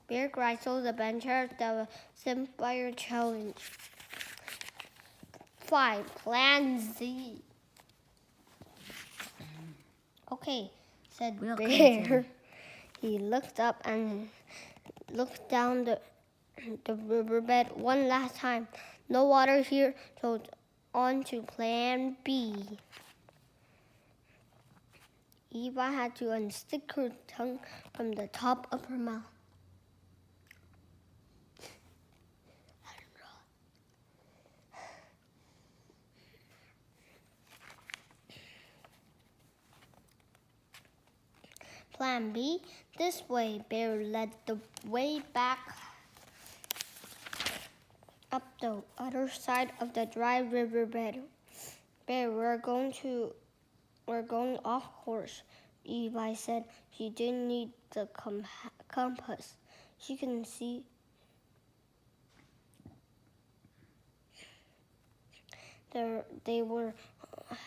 Bear Grylls Adventures, the Simple Challenge. 5. Plan Z. Okay, said Bear. He looked up and looked down the riverbed one last time. No water here, so on to Plan B. Eva had to unstick her tongue from the top of her mouth. Plan B, this way. Bear led the way back up the other side of the dry riverbed. Bear, we're going off course, Eva said. She didn't need the compass. She can see. They were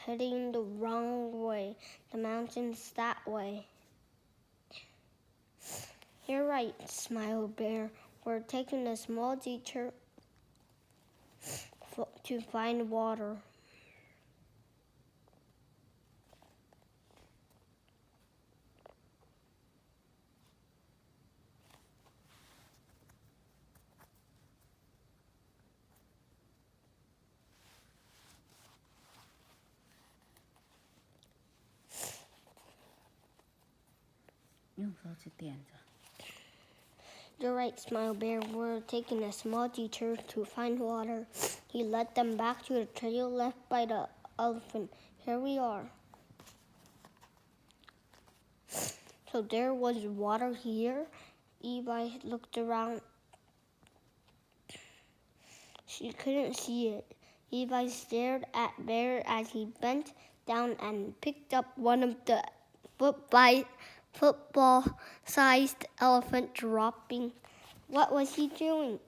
heading the wrong way, the mountains that way. You're right, smiled Bear. We're taking a small detour to find water. You're right, smiled Bear. We're taking a small detour to find water. He led them back to the trail left by the elephant. Here we are. So there was water here. Eva looked around. She couldn't see it. Eva stared at Bear as he bent down and picked up one of the football-sized elephant dropping. What was he doing?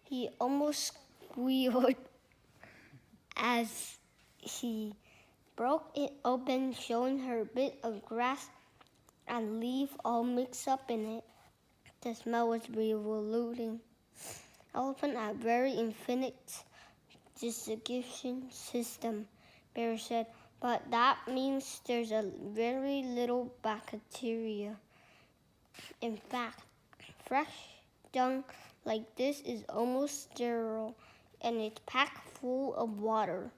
He almost squealed as he broke it open, showing her a bit of grass and leaf all mixed up in it. The smell was revolting. Elephants have very infinite digestion system, Bear said, but that means there's a very little bacteria. In fact, fresh dung like this is almost sterile, and it's packed full of water.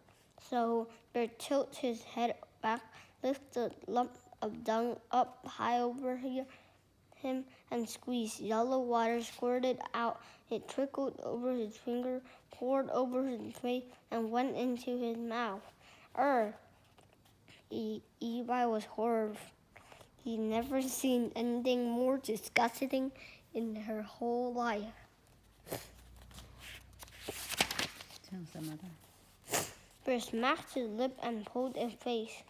So Bear tilted his head back, lifted the lump of dung up high over him, and squeezed. Yellow water squirted out. It trickled over his finger, poured over his face, and went into his mouth. Eva was horrified. He'd never seen anything more disgusting in her whole life. Bear smacked his lip and pulled his face.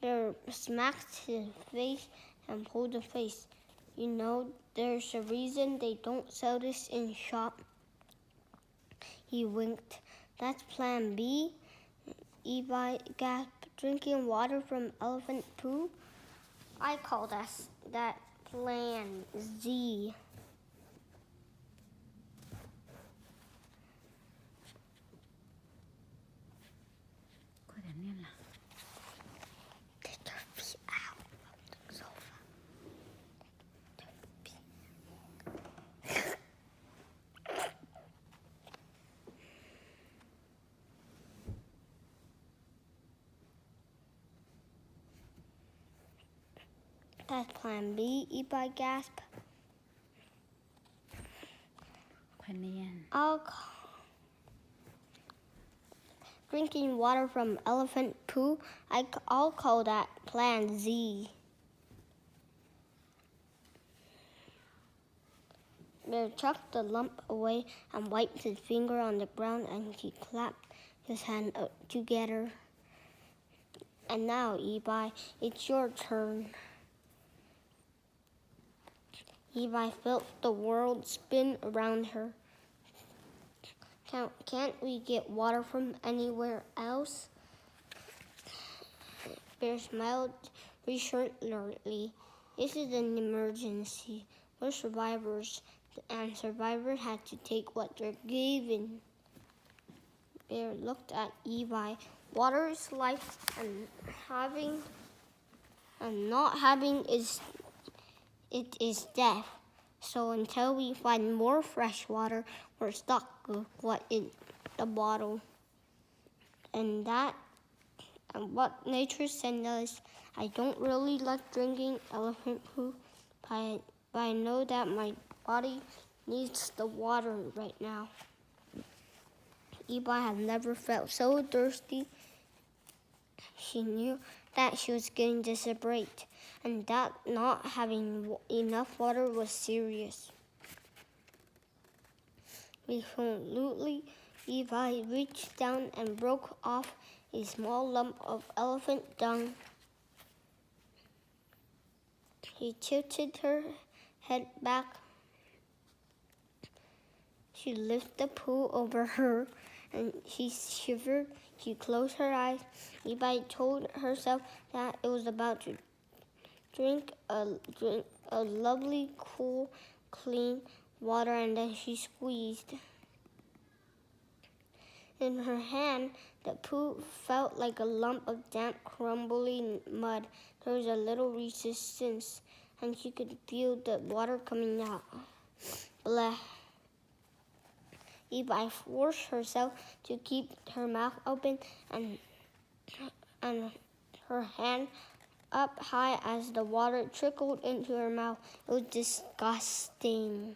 Bear smacked his face and pulled the face. You know, there's a reason they don't sell this in shop. He winked. That's Plan B. Eva gasped. Drinking water from elephant poo? I call that Plan Z. Take your feet out of the sofa. That's Plan B, Eva gasped. Drinking water from elephant poo, I'll call that Plan Z. Bear chucked the lump away and wiped his finger on the ground, and he clapped his hands together. And now, Eva, it's your turn. Levi felt the world spin around her. Can't we get water from anywhere else? Bear smiled reassuringly. This is an emergency. We're survivors, and survivors had to take what they're given. Bear looked at Levi. Water is life, and not having is death. So until we find more fresh water, we're stuck with what in the bottle. And what nature sent us. I don't really like drinking elephant poo, but I know that my body needs the water right now. Levi had never felt so thirsty. She knew that she was getting desperate, and that not having enough water was serious. Resolutely, Levi reached down and broke off a small lump of elephant dung. He tilted her head back. She lifted the poo over her, and she shivered. She closed her eyes. Levi told herself that it was about to drink a lovely, cool, clean water, and then she squeezed. In her hand, the poo felt like a lump of damp, crumbling mud. There was a little resistance, and she could feel the water coming out. Bleh. Levi forced herself to keep her mouth open and her hand up high as the water trickled into her mouth. It was disgusting.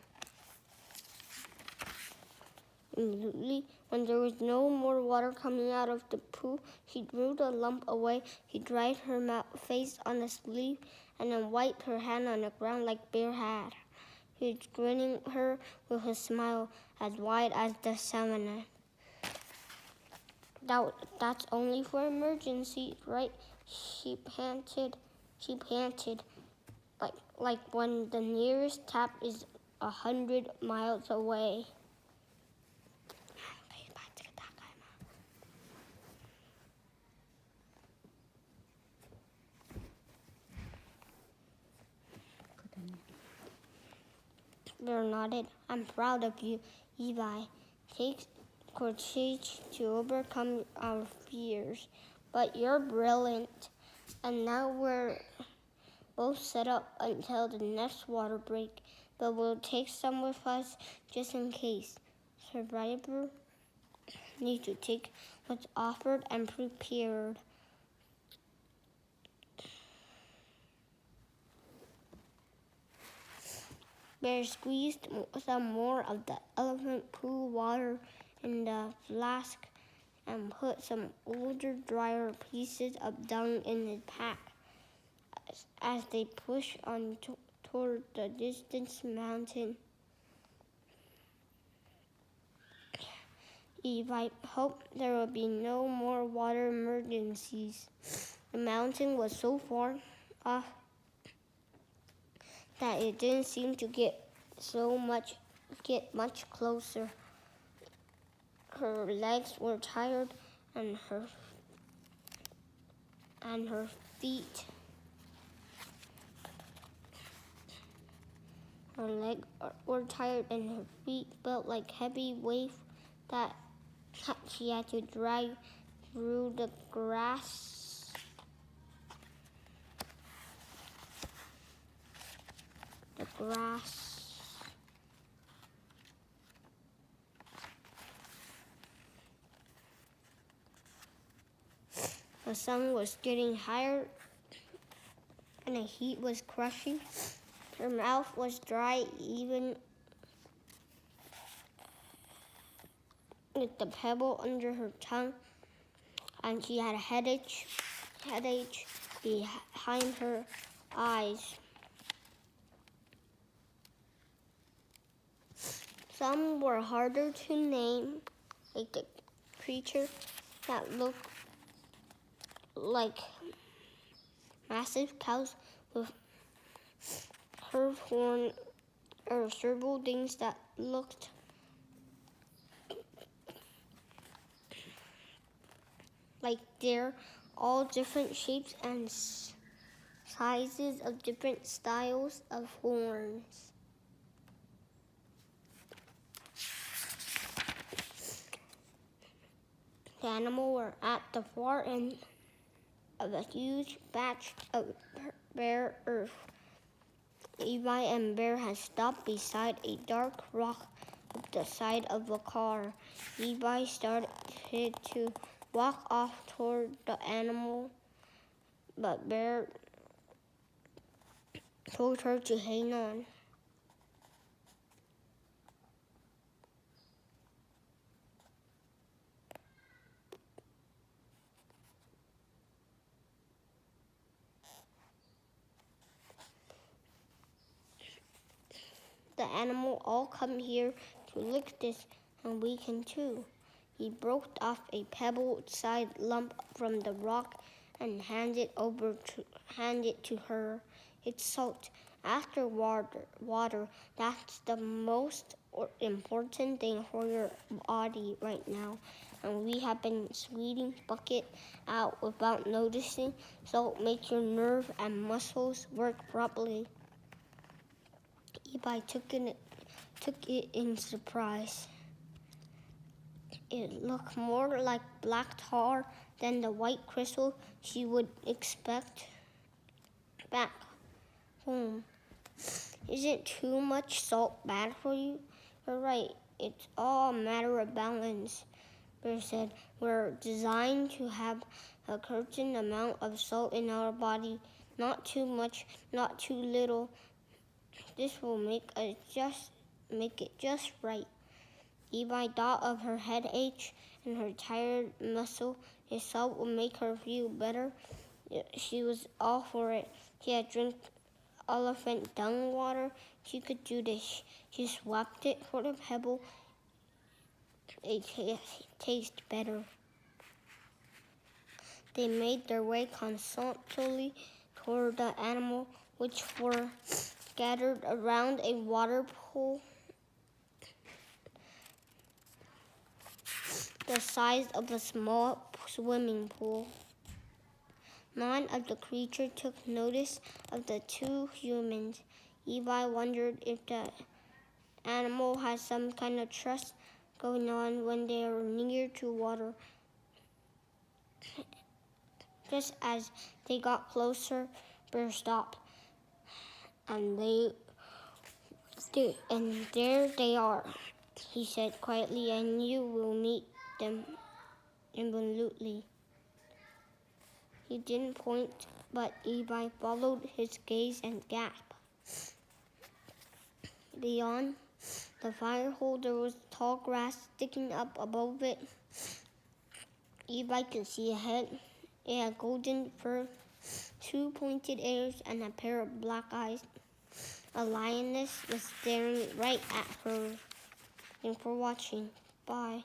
Immediately, when there was no more water coming out of the poo, she drew the lump away. She dried her face on the sleeve and then wiped her hand on the ground like Bear had. He was grinning her with a smile as wide as the salmon. That's only for emergencies, right? She panted, like when the nearest tap is 100 miles away. Bear nodded. I'm proud of you, Levi. Takes courage to overcome our fears. But you're brilliant. And now we're both set up until the next water break. But we'll take some with us just in case. Survivors need to take what's offered and prepared. Bear squeezed some more of the elephant poo water in the flask and put some older, drier pieces of dung in his pack. As they pushed on toward the distant mountain, Levi hoped there would be no more water emergencies. The mountain was so far off that it didn't seem to get much closer. Her legs were tired, and her feet. Her legs were tired, and her feet felt like heavy weights that she had to drag through the grass. The sun was getting higher and the heat was crushing. Her mouth was dry even with the pebble under her tongue, and she had a headache behind her eyes. Some were harder to name, like the creature that looked like massive cows with curved horns several things that looked like they're all different shapes and sizes of different styles of horns. The animals were at the far end of a huge patch of bare earth. Levi and Bear had stopped beside a dark rock at the side of a car. Levi started to walk off toward the animal, but Bear told her to hang on. The animal all come here to lick this, and we can too. He broke off a pebble-sized lump from the rock and handed it to her. It's salt. After water, that's the most important thing for your body right now. And we have been squeezing bucket out without noticing. Salt makes your nerve and muscles work properly. Levi took it in surprise. It looked more like black tar than the white crystal she would expect back home. Isn't too much salt bad for you? You're right. It's all a matter of balance, Bear said. We're designed to have a certain amount of salt in our body. Not too much, not too little. This will make it just right. Levi thought of her headache and her tired muscle. His salt would make her feel better. She was all for it. She had drank elephant dung water. She could do this. She swapped it for the pebble. It tastes better. They made their way constantly toward the animal, which were scattered around a water pool the size of a small swimming pool. None of the creatures took notice of the two humans. Levi wondered if the animal had some kind of trust going on when they were near to water. Just as they got closer, Bear stopped, and there they are, he said quietly, and you will meet them immediately. He didn't point, but Levi followed his gaze and gasped. Beyond the fire hole, there was tall grass sticking up above it. Levi could see ahead. It had golden fur, two pointed ears, and a pair of black eyes. A lioness was staring right at her. Thanks for watching. Bye.